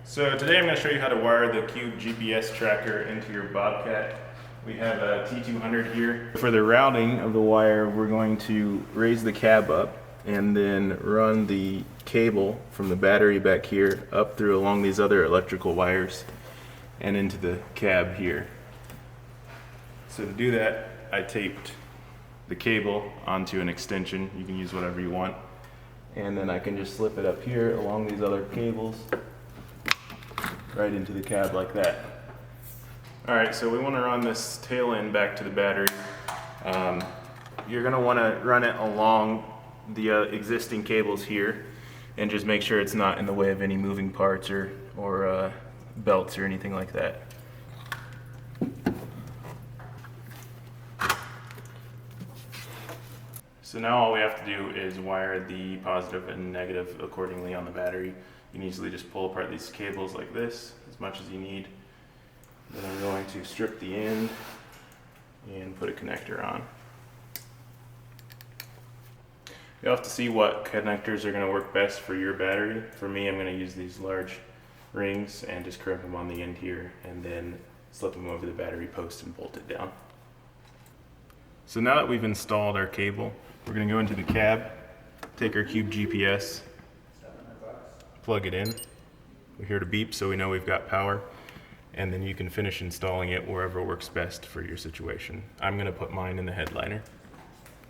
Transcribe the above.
So today I'm going to show you how to wire the Cube GPS tracker into your Bobcat. We have a T200 here. For the routing of the wire, we're going to raise the cab up and then run the cable from the battery back here up through along these other electrical wires and into the cab here. So to do that, I taped the cable onto an extension. You can use whatever you want. And then I can just slip it up here along these other cables right into the cab like that. Alright, so we want to run this tail end back to the battery. You're going to want to run it along the existing cables here and just make sure it's not in the way of any moving parts or belts or anything like that. So now all we have to do is wire the positive and negative accordingly on the battery. You can easily just pull apart these cables like this as much as you need. Then I'm going to strip the end and put a connector on. You'll have to see what connectors are going to work best for your battery. For me, I'm going to use these large rings and just crimp them on the end here and then slip them over the battery post and bolt it down. So now that we've installed our cable, we're going to go into the cab, take our Cube GPS, plug it in. We hear it beep so we know we've got power, and then you can finish installing it wherever works best for your situation. I'm going to put mine in the headliner.